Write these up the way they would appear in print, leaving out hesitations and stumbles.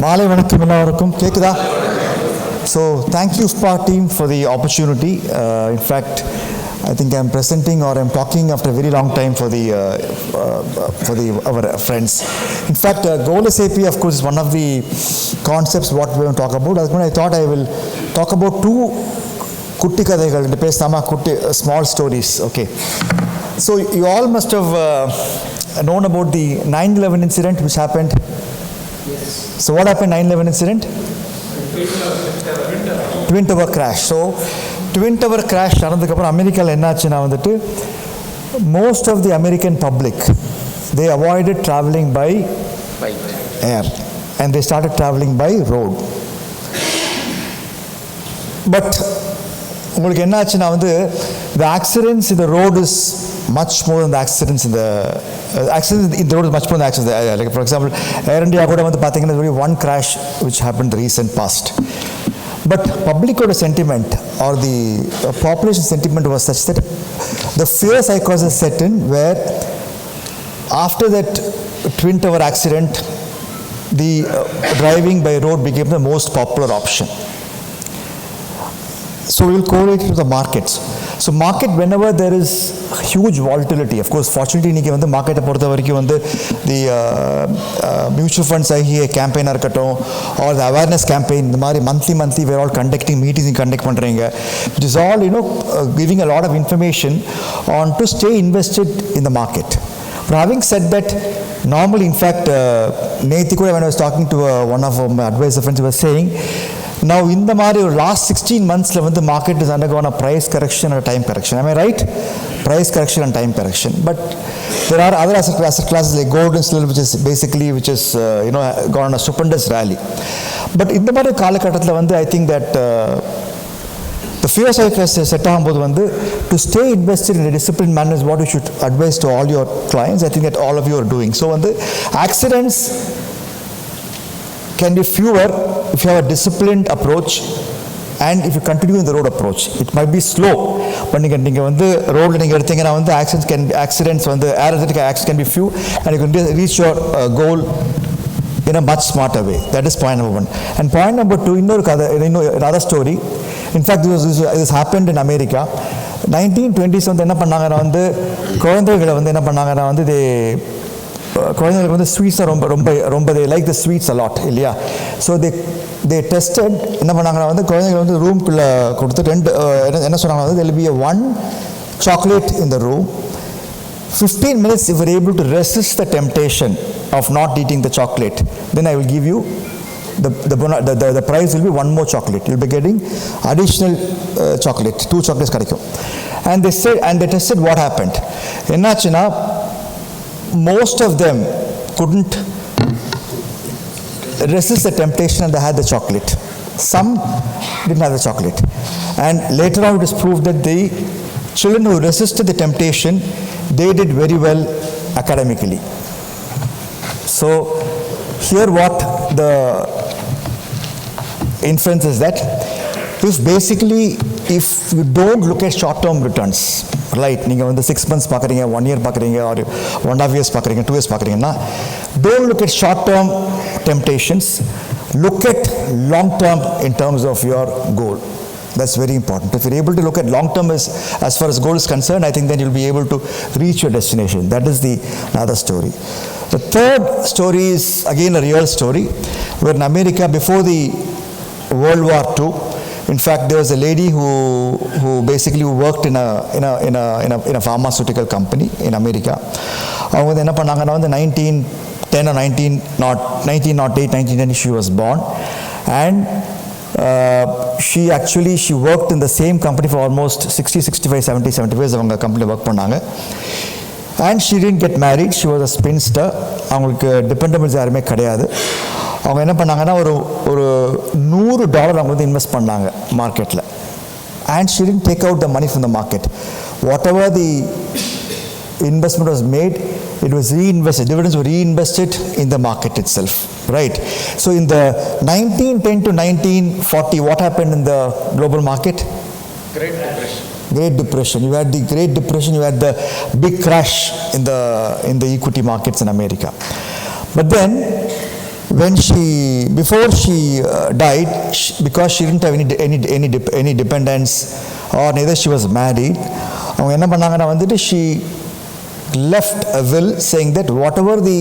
மாலை வணக்கம் எல்லாருக்கும் கேக்குதா? So thank you SPA team for the opportunity. In fact, I think I'm presenting or I'm talking after a very long time for our friends. In fact, goal SAP of course is one of the concepts what we will talk about. As I thought I will talk about two kutti kadaigal in the pesama kutti small stories. Okay. So you all must have known about the 9/11 incident which happened. Yes. So what happened 9/11 incident? Twin Tower crash. So Twin Tower crash ஆனதுக்கப்புறம் அமெரிக்காவில் என்னாச்சுன்னா வந்துட்டு most of the American public they avoided traveling by air and they started traveling by road. But உங்களுக்கு என்னாச்சுன்னா வந்து the accidents in the road is much more than the accidents in the accidents in the road is much more than the accidents. Like for example, Air India கூட வந்து பார்த்தீங்கன்னா only one crash which happened in the recent past. But public sentiment or the population sentiment was such that the fear psychosis set in where after that Twin Tower accident, the driving by road became the most popular option. So we will correlate to the markets. So market, whenever there is huge volatility, of course fortunately இன்னைக்கு வந்து மார்க்கெட்டை பொறுத்த வரைக்கும் வந்து the mutual funds ஆகிய கேம்பெயினாக இருக்கட்டும் or the awareness campaign இந்த மாதிரி monthly we are all conducting meetings conduct பண்ணுறீங்க, which is all giving a lot of information on to stay invested in the market. But having said that, normally in fact நேத்தி கூட when I was talking to one of my advisor friends, he was saying now in the last 16 months the market is undergone a price correction and a time correction. Am I right? Price correction and time correction. But there are other asset classes like gold and silver which is gone on a stupendous rally. But in the kalakattatla I think that the fear cycle set ஆகும்போது to stay invested in a disciplined manner is what you should advise to all your clients. I think that all of you are doing. So accidents can be fewer if you have a disciplined approach and if you continue in the road approach. It might be slow, but நீங்கள் வந்து ரோட்ல நீங்க எடுத்தீங்கன்னா வந்து accidents வந்து aerodynamic accidents can be few and you can reach your goal in a much smarter way. That is point number one. And point number two, another story. In fact, this happened in America. 1920s வந்து என்ன பண்ணாங்கன்னா வந்து குழந்தைகளை வந்து என்ன பண்ணாங்கன்னா வந்து குழந்தைங்களுக்கு வந்து ஸ்வீட்ஸை ரொம்ப they like the sweets a lot இல்லையா. ஸோ they tested என்ன பண்ணாங்கன்னா வந்து குழந்தைங்களை வந்து ரூம்குள்ளே கொடுத்து என்ன சொன்னாங்கன்னா வந்து there will be one chocolate in the room. 15 minutes if you are able to resist the temptation of not eating the chocolate, then I will give you the prize will be one more chocolate. You will be getting additional chocolate, 2 chocolates கிடைக்கும். And they tested what happened. என்னாச்சுன்னா most of them couldn't resist the temptation and they had the chocolate. Some didn't have the chocolate. And later on it is proved that the children who resisted the temptation, they did very well academically. So here what the inference is that if you don't look at short-term returns, right, நீங்கள் வந்து 6 months பார்க்குறீங்க, 1 year பார்க்குறீங்க, or 1.5 years பார்க்குறீங்க, 2 years பார்க்குறீங்கன்னா, don't look at short-term temptations, look at long-term in terms of your goal. That's very important. If you're able to look at long-term as far as goal is concerned, I think then you'll be able to reach your destination. That is the another story. The third story is again a real story, where in America before the World War II, in fact there was a lady who basically worked in a pharmaceutical company in America. அவங்க வந்து என்ன பண்ணாங்கன்னா வந்து 1910 or 1908 1910 she was born, and she worked in the same company for almost 60 65 70 years. அவங்க company work பண்ணாங்க. And she didn't get married. She was a spinster. அவங்களுக்கு டிபெண்டபிள்ஸ் யாருமே கிடையாது. அவங்க என்ன பண்ணாங்கன்னா ஒரு $100 அவங்க வந்து இன்வெஸ்ட் பண்ணாங்க மார்க்கெட்டில். And she didn't take out the money from the market. Whatever the investment was made, it was reinvested. Dividends were reinvested in the market itself, right? So in the 1910 to 1940, what happened in the global market? Great Depression. You had the Great Depression. You had the big crash in the equity markets in America. But then before she died, because she didn't have any dependents, or neither she was married, அவங்க என்ன பண்ணாங்கன்னா வந்துட்டு she left a will saying that whatever the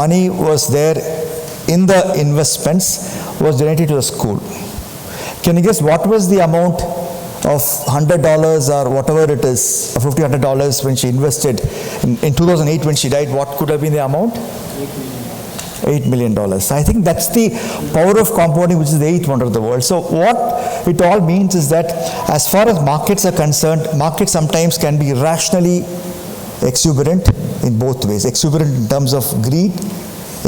money was there in the investments was donated to the school. Can you guess what was the amount of $100 or whatever it is, $50-$100 when she invested in 2008 when she died? What could have been the amount? $8 million. I think that's the power of compounding, which is the eighth wonder of the world. So what it all means is that as far as markets are concerned, markets sometimes can be rationally exuberant in both ways. Exuberant in terms of greed,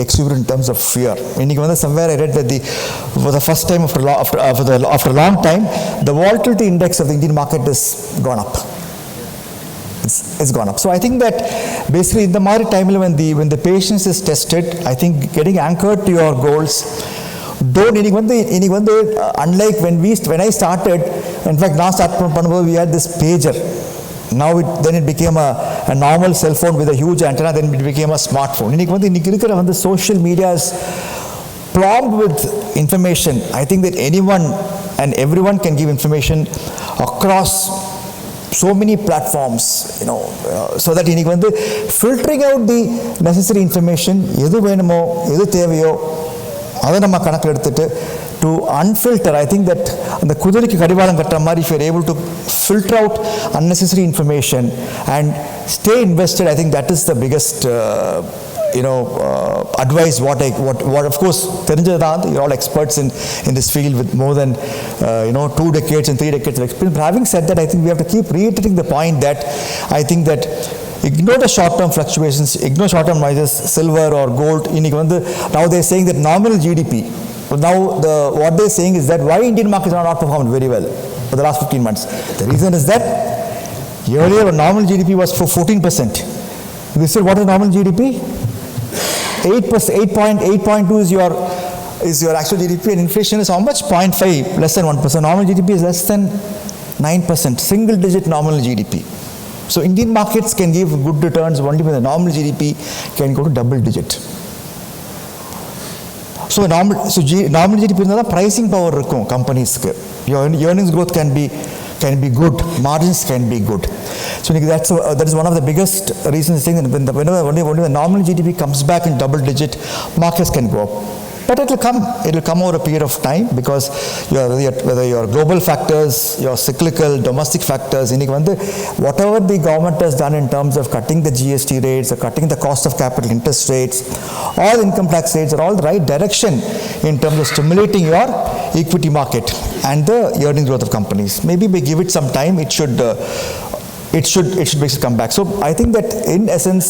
exuberant in terms of fear. Somewhere I read that for the first time after a long time, the volatility index of the Indian market has gone up. It's gone up. So I think that basically in the market time when the patience is tested, I think getting anchored to your goals, unlike when I started, in fact now we had this pager. Now then it became a normal cell phone with a huge antenna, then it became a smartphone. The social media is plumbed with information. I think that anyone and everyone can give information across so many platforms, so that filtering out the necessary information, எது வேணுமோ எது தேவையோ அதை நம்ம கணக்கில் எடுத்துட்டு to unfilter. I think that the குதிரைக்கு கடிவாளம் கட்டுற மாதிரி, if you're able to filter out unnecessary information and stay invested, I think that is the biggest advice what of course you're all experts in this field with more than 2 decades and 3 decades of experience. But having said that, I think we have to keep reiterating the point that I think that ignore the short-term fluctuations, ignore short-term noises, silver or gold. Now they're saying that nominal GDP. Now what they're saying is that why Indian markets are not performed very well for the last 15 months. The reason is that earlier nominal GDP was for 14%. This year what is nominal GDP? 8.2 is your actual GDP, and inflation is how much? 0.5, less than 1%. Nominal GDP is less than 9%, single digit nominal GDP. So Indian markets can give good returns only when the nominal GDP can go to double digit. So nominal GDP is the pricing power of companies. Your earnings growth can be good, margins can be good. So that is one of the biggest reasons saying that whenever the nominal GDP comes back in double digit, markets can go up. But it will come over a period of time, because whether your global factors, your cyclical, domestic factors, whatever the government has done in terms of cutting the GST rates or cutting the cost of capital interest rates, all income tax rates are all the right direction in terms of stimulating your equity market and the earnings growth of companies. Maybe we give it some time, it should basically come back. So I think that in essence,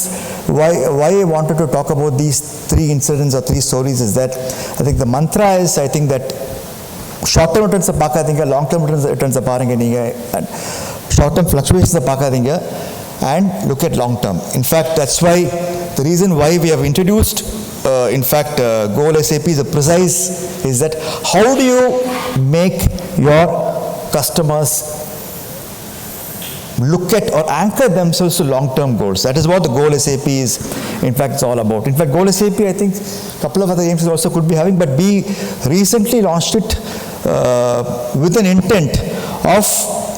why I wanted to talk about these 3 incidents or 3 stories is that I think the mantra is, I think that short-term returns பார்க்காதீங்க, long-term returns பாருங்க நீங்க, and short-term fluctuations பார்க்காதீங்க and look at long-term. In fact, that's why the reason why we have introduced Goal SAP is precise, is that how do you make your customers look at or anchor themselves to long-term goals. That is what the Goal SAP is, in fact, it's all about. In fact, Goal SAP, I think a couple of other aims also could be having, but we recently launched it with an intent of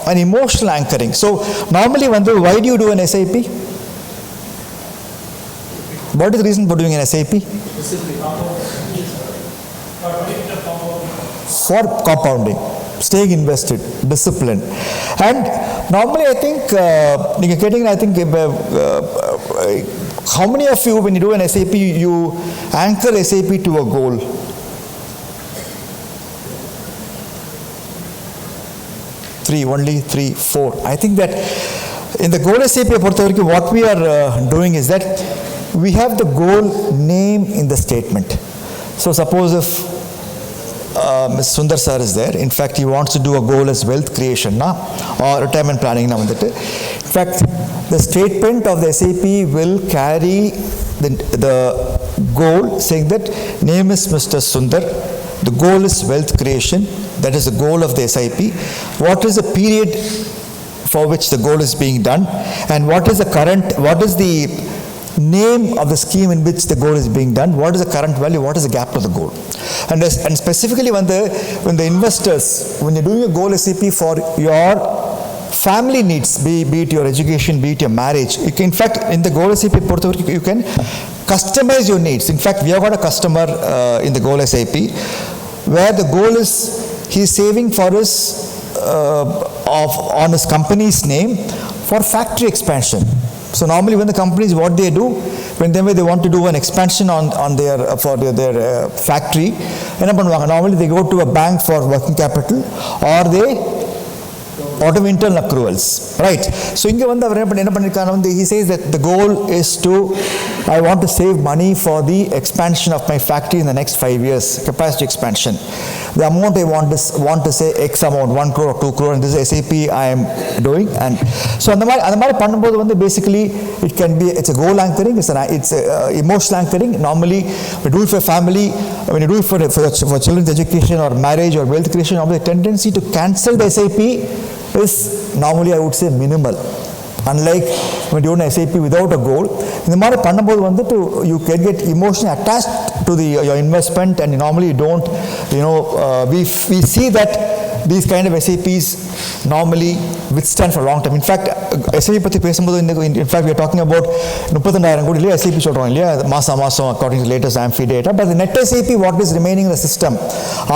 an emotional anchoring. So normally, why do you do an SAP? What is the reason for doing an SAP? For compounding, staying invested, discipline. And normally I think, how many of you, when you do an SAP, you anchor SAP to a goal? Only three, four. I think that in the Goal SAP, what we are doing is that we have the goal name in the statement. So suppose if Mr. Sundar sir is there, in fact he wants to do a goal as wealth creation or retirement planning. In fact, the statement of the SAP will carry the goal saying that name is Mr. Sundar, the goal is wealth creation, that is the goal of the SIP. What is the period for which the goal is being done, and what is the name of the scheme in which the goal is being done, what is the current value, what is the gap to the goal. And specifically when the investors, when you're doing a goal SAP for your family needs, be it your education, be it your marriage, you can, in fact, in the goal SAP you can customize your needs. In fact, we have got a customer in the goal SAP where the goal is he's saving for his on his company's name for factory expansion. So normally when the companies, what they do, whenever they want to do an expansion on their factory, normally they go to a bank for working capital or they auto internal accruals, right? So he says that the goal is to, I want to save money for the expansion of my factory in the next 5 years, capacity expansion. The amount I want to say X amount, 1 crore or 2 crore, and this is SAP I am doing. And so basically it can be, it's a goal anchoring, it's emotional anchoring. Normally we do it for family, when you do it for children's education or marriage or wealth creation, normally the tendency to cancel the SAP is normally, I would say, minimal. Unlike when you do an SAP without a goal, you can get emotionally attached to your investment, and normally you don't, we see that these kind of SAPs normally withstand for a long time. In fact, SAP பத்தி பேசும்போது in fact we are talking about 30000 கோடி இல்லையா SAP சொல்றோம் இல்லையா மாசம் according to latest AMFI data, but the net SAP what is remaining in the system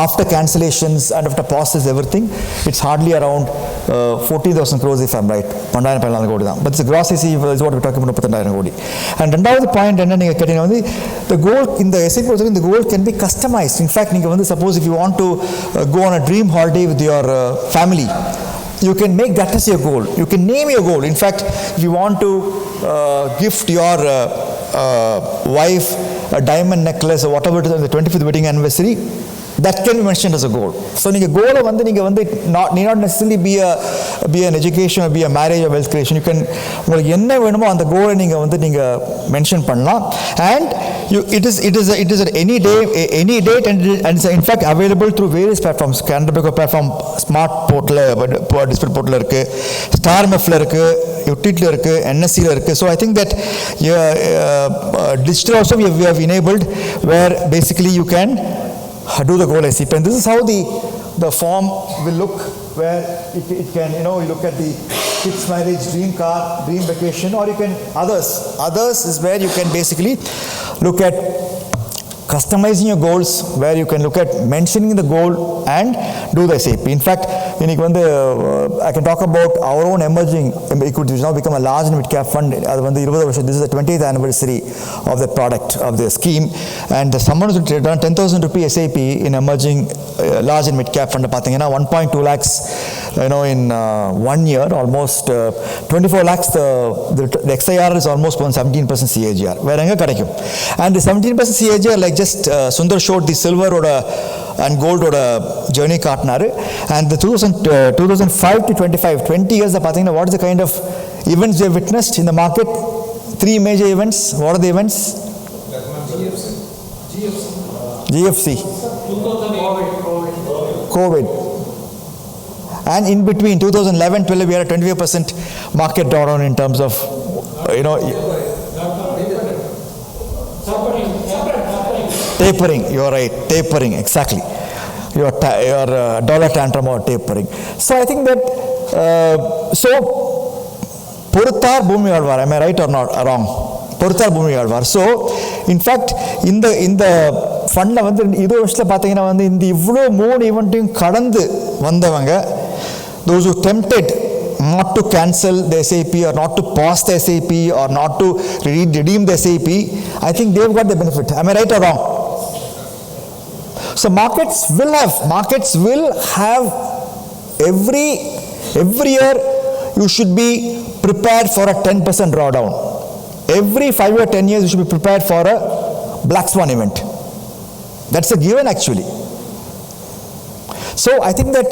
after cancellations and after pauses everything, it's hardly around 40,000 crores if I'm right, 12,000 கோடி தான். But the gross SAP is what we're talking about, 30000 கோடி. And ரெண்டாவது point என்ன நீங்க கேட்டீங்க வந்து the goal in the SAP the goal can be customized. In fact, நீங்க வந்து suppose if you want to go on a dream holiday with your family, you can make that as your goal. You can name your goal. In fact, if you want to gift your wife a diamond necklace or whatever it is on the 25th wedding anniversary, that can be mentioned as a goal. So நீங்க கோலை வந்து நீங்க வந்து need not necessarily be an education or be a marriage or wealth creation. You can, உங்களுக்கு என்ன வேணுமோ அந்த கோலை நீங்க வந்து நீங்க மென்ஷன் பண்ணலாம். And it is at any date, and it's in fact available through various platforms. Canara platform, smart portal, display portal இருக்கு, Star MFல இருக்கு, Utility இருக்கு, NSC இருக்கு. So I think that digital also we have enabled, where basically you can do the goal SAP, and this is how the form will look, where it can, you look at the kids marriage, dream car, dream vacation, or you can others is where you can basically look at customizing your goals, where you can look at mentioning the goal and do the SAP. In fact, I can talk about our own emerging equity, which now become a large and mid-cap fund. This is the 20th anniversary of the product, of the scheme, and someone has done 10,000 rupee SAP in emerging large and mid-cap fund, 1.2 lakhs, in 1 year, almost 24 lakhs, the XIR is almost 17% CAGR. And the 17% CAGR, like just Sundar showed the silver and gold journey காட்டினாரு. And the 2005 to 25, 20 years, what is the kind of events we have witnessed in the market? 3 major events. What are the events? GFC. COVID. And in between 2011-12, we had a 25% market drawdown in terms of, tapering. You're right, tapering, exactly. Your dollar tantrum or tapering. So I think that, Poruttar Bhumi Alvar, am I right or not? Wrong. Poruttar Bhumi Alvar. So, in fact, in the fund la வந்து இது வருஷத்துல பாத்தீங்கன்னா வந்து இந்த இவ்ளோ மூணு ஈவென்ட்டையும் கடந்து வந்தவங்க, those who tempted not to cancel the SAP or not to pause the SAP or not to redeem the SAP, I think they've got the benefit. Am I right or wrong? So markets will have every year you should be prepared for a 10% drawdown. Every 5 or 10 years you should be prepared for a black swan event. That's a given actually. So I think that,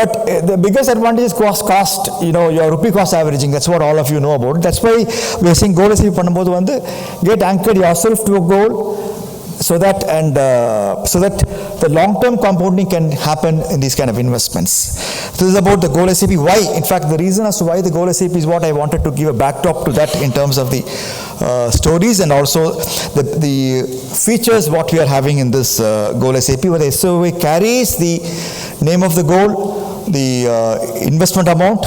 but the biggest advantage is cost, your rupee cost averaging. That's what all of you know about. That's why we are saying goal SAP பண்ணும்போது வந்து get anchored yourself to a goal, so that the long-term compounding can happen in these kind of investments. This is about the goal SAP. Why? In fact, the reason as to why the goal SAP is what I wanted to give a backdrop to that in terms of the stories and also the features what we are having in this goal SAP, where the SOA carries the name of the goal, the investment amount,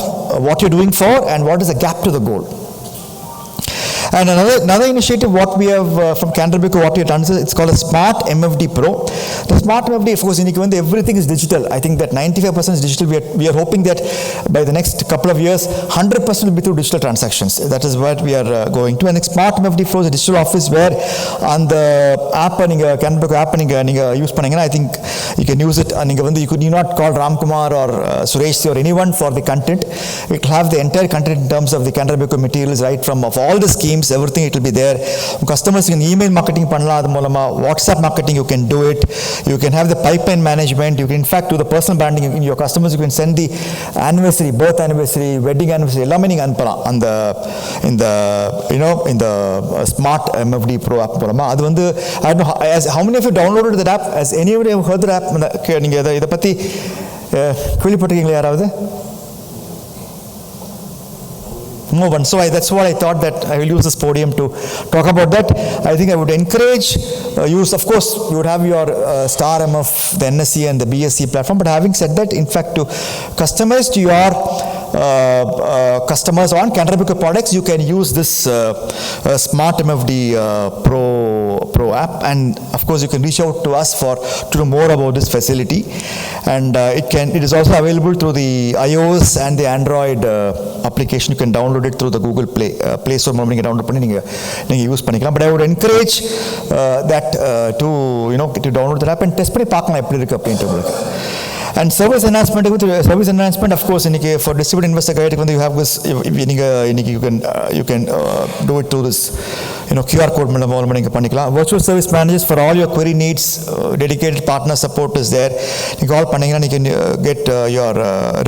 what you're doing for, and what is the gap to the goal. And another initiative what we have from Canara Robeco, what we have done is it's called a Smart MFD Pro. The Smart MFD, of course, everything is digital. I think that 95% is digital. We are hoping that by the next couple of years, 100% will be through digital transactions. That is what we are going to. And the Smart MFD Pro is a digital office where on the app, Canara Robeco app, use I think you can use it. And you could not call Ramkumar or Suresh or anyone for the content. It will have the entire content in terms of the Canara Robeco materials, right from of all the schemes, everything, it will be there. Customers can email marketing pannalam, WhatsApp marketing, you can do it. You can have the pipeline management. You can in fact do the personal branding in your customers. You can send the anniversary, birth anniversary, wedding anniversary, எல்லாமே நீங்க அனுப்பலாம் அந்த in the Smart MFD Pro app மூலமா. அது வந்து I don't know how many of you downloaded that app? Has anybody heard the app? நீங்க இத பத்தி கேள்விப்பட்டிருக்கீங்களா யாராவது? No one. So that's what I thought that I will use this podium to talk about that. I think I would encourage use. Of course, you would have your Star MF, the NSC and the BSc platform. But having said that, in fact, to customize to your customers on Canara Robeco products, you can use this Smart MFD Pro app, and of course, you can reach out to us to know more about this facility. And it is also available through the iOS and the Android application. You can download it through the Google Play Store. நீங்க download பண்ணி நீங்க use பண்ணிக்கலாம். But I would encourage that to download the app and test பண்ணி பார்க்கலாம் எப்படி இருக்கு அப்படின்ட்டு உங்களுக்கு. And service enhancement, of course, for distributed investor guide, you have this, you can do it through this QR code. Virtual service managers for all your query needs, dedicated partner support is there. You can get your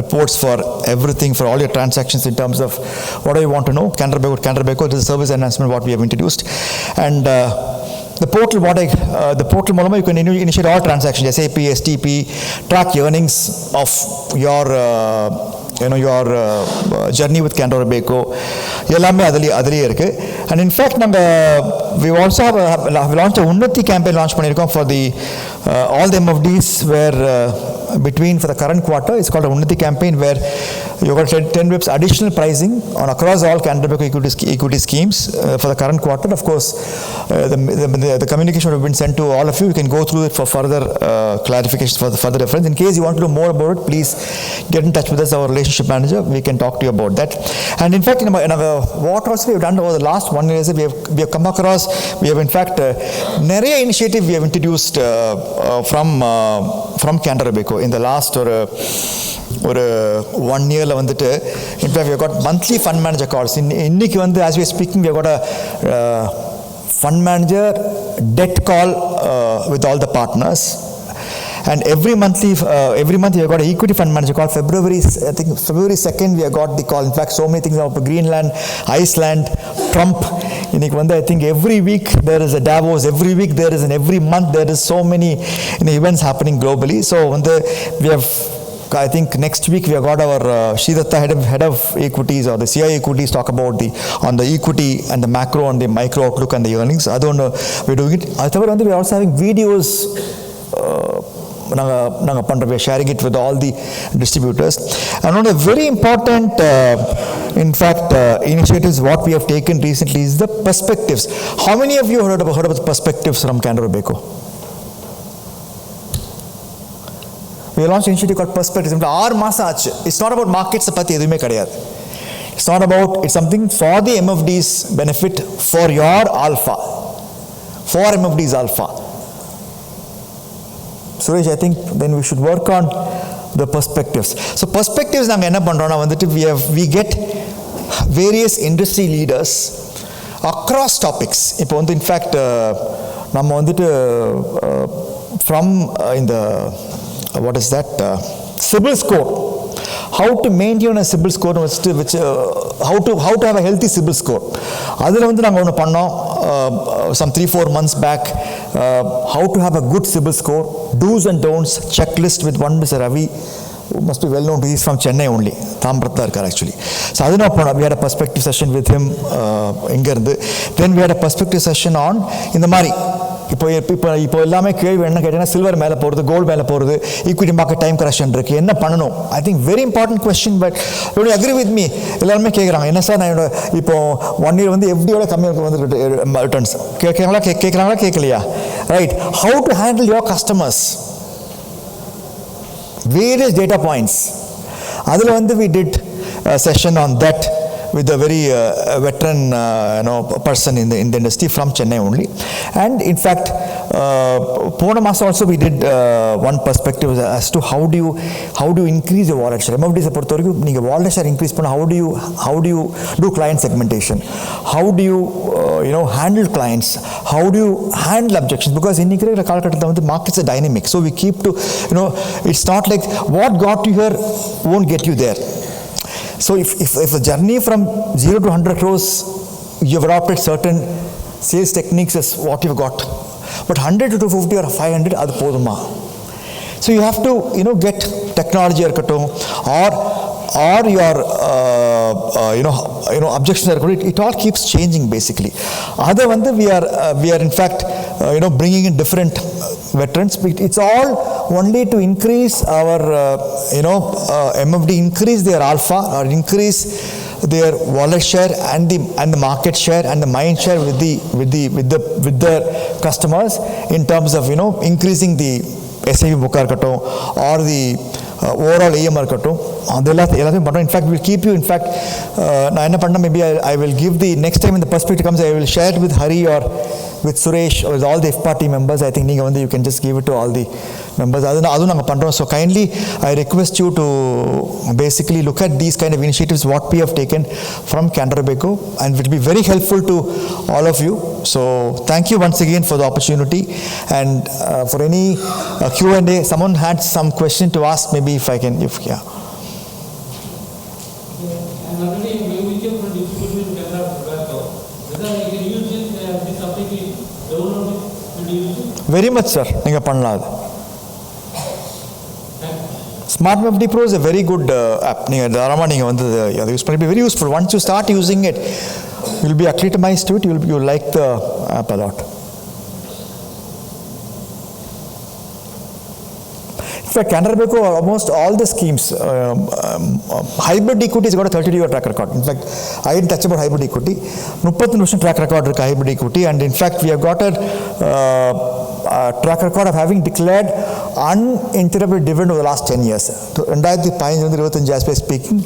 reports for everything, for all your transactions in terms of what do you want to know. Canara Robeco is a service enhancement what we have introduced. And the portal, you can initiate all transactions, SAP, STP, track earnings of your journey with Canara Robeco. And in fact, we also have launched a Unnati campaign for the all the MFDs where for the current quarter, it's called a Unnati campaign where you got 10 bips additional pricing on across all Canara Robeco equity schemes for the current quarter. Of course, the communication would have been sent to all of you. You can go through it for further clarifications, for the further reference. In case you want to know more about it, please get in touch with us, our relationship manager. We can talk to you about that. And in fact, what also we have done over the last 1 year is we have come across, we have in fact நிறைய initiative we have introduced from Canara Robeco in the last ஒரு 1 yearல வந்துட்டு in fact we have got monthly fund manager calls. இன்னைக்கு வந்து as we are speaking we have got a fund manager debt call with all the partners. And every month we have got an equity fund manager call. February 2nd we have got the call. In fact, so many things about Greenland, Iceland, Trump. I think every week there is a Davos, every week there is, and every month there is so many events happening globally. So we have, I think next week we have got our Sridatta head of equities or the CI equities talk about on the equity and the macro and the micro outlook and the earnings. I don't know, we're doing it. We are also having videos. We are sharing it with all the distributors. And one of the very important initiatives what we have taken recently is the perspectives. How many of you heard about the perspectives from Canara Robeco? We launched an initiative called Perspectives. It's not about markets. It's not about, it's something for the MFD's benefit, for your alpha, for MFD's alpha. Suresh, I think then we should work on the perspectives. So perspectives, we get various industry leaders across topics. In fact, from in the what is that CIBIL score, how to maintain a CIBIL score, which how to have a healthy CIBIL score. அதில் நாங்கள் ஒன்று பண்ணோம். some 3-4 months back, how to have a good CIBIL score, do's and don'ts, checklist with one Mr. Ravi, who must be well known to, he's from Chennai only, Thambrathar actually. So we had a perspective session with him, then we had a perspective session on, in the Mari. இப்போ எல்லாமே கேள்வி என்ன கேட்டீங்கன்னா silver மேலே போகிறது, gold மேலே போகிறது, equity market time correction இருக்குது, என்ன பண்ணணும்? I think very important question. But you agree with me, எல்லாருமே கேட்குறாங்க என்ன சார் நான் என்னோட இப்போ 1 year வந்து எஃப்டியோட கம்மியாக வந்து ரிட்டர்ன்ஸ் கேட்குறாங்களா கேட்கலையா? Right. How to handle your customers, various data points. அதில் வந்து we did a session on that with a very veteran person in the industry from Chennai only. And in fact, Pona Masa also we did one perspective as to how do you increase your wallet share. MFDs பொறுத்தவரைக்கும் நீங்க wallet share increase பண்ண how do you do client segmentation, how do you handle clients, how do you handle objections, because இன்னைக்கு இருக்கிற காலகட்டத்தில் வந்து markets are dynamic, so we keep to it's not like what got you here won't get you there. So if a journey from 0 to 100 crores, you have adopted certain sales techniques as what you've got, but 100 to 250 or 500 adu poduma. So you have to get technology or your objections are good. It all keeps changing basically. Other one we are in fact bringing in different veterans. It's all only to increase our MFD, increase their alpha or increase their wallet share and the market share and the mind share with the customers in terms of increasing the SIV book or the overall AMR இருக்கட்டும், அது எல்லாத்தையும் பண்ணுறோம். In fact will keep you, in fact நான் என்ன பண்ணேன், maybe I will give the next time இந்த perspective comes, I will share with Hari or with Suresh or with all the FPA members. I think you can just give it to all the members. அதுவும் நாங்கள் பண்ணுறோம். So kindly I request you to basically look at these kind of initiatives what we have taken from Canara Robeco, and it will be very helpful to all of you. So thank you once again for the opportunity, and for any Q&A, someone had some question to ask, maybe if I can, Very much, sir. நீங்க பண்ணலாம். Smart MFD Pro is a very good app. நீங்க தாராளமா நீங்க வந்து அதை use பண்ணி very useful. Once you start using it, you'll be acclimatized to it. You'll like the app a lot. In fact, Canara Robeco, almost all the schemes, hybrid equity has got a 30-year track record. In fact, I didn't touch about hybrid equity. 30 வருஷம் track record இருக்கு hybrid equity, and in fact we have got a track record of having declared uninterrupted dividend over the last 10 years. 2015-25 as we are speaking,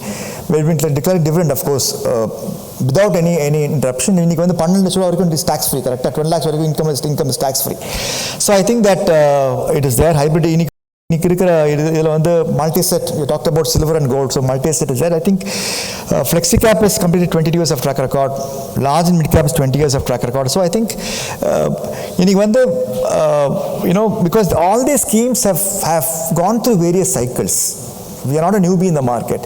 we have been declaring dividend, of course, without any interruption. இன்னைக்கு வந்து 12 லட்சம் ரூபாய் வரைக்கும் is tax free, correct? 20 lakhs வரைக்கும் income is tax free. So I think that it is there. Hybrid இன்னைக்கு இருக்கிற இதில் வந்து multi-set, you talked about silver and gold, so multi-set is there. I think flexi-cap has completed 22 years of track record, large and mid-cap is 20 years of track record. So I think இன்னைக்கு வந்து because all these schemes have gone through various cycles. We are not a newbie in the market.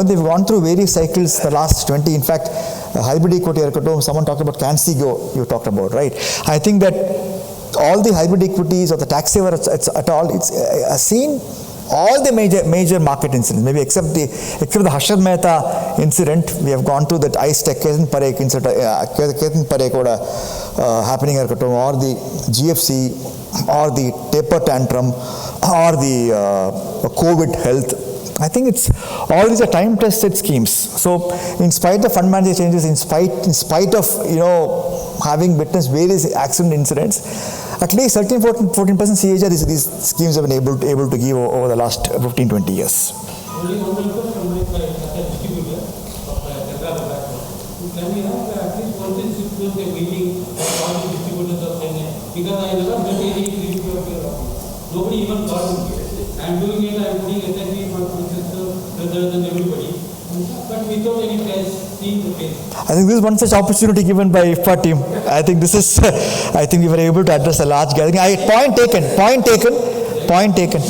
We've gone through various cycles the last 20. In fact, hybrid equity, someone talked about CanSiGo, you talked about, right? I think that all the hybrid equities or the tax saver at all, it's seen all the major market incidents, maybe except the Harshad Mehta incident. We have gone through that ice tech Ketan Parekh happening, or the GFC, or the taper tantrum, or the COVID health. I think it's all these are time tested schemes. So in spite of fund manager changes, in spite of having witnessed various accident incidents, at least 13-14% CAGR these schemes have been able to give over the last 15-20 years. Only one request from my side as a distributor of Canara. Can we have at least once in 6 months a meeting of all the distributors of Chennai? Because I never met any distributor of your office. Nobody even called me. I am doing it, I am putting SIP for system rather than everybody. But without any test, seeing the face. I think this is one such opportunity given by IFPA team. I think this is, I think we were able to address a large gathering. Point taken.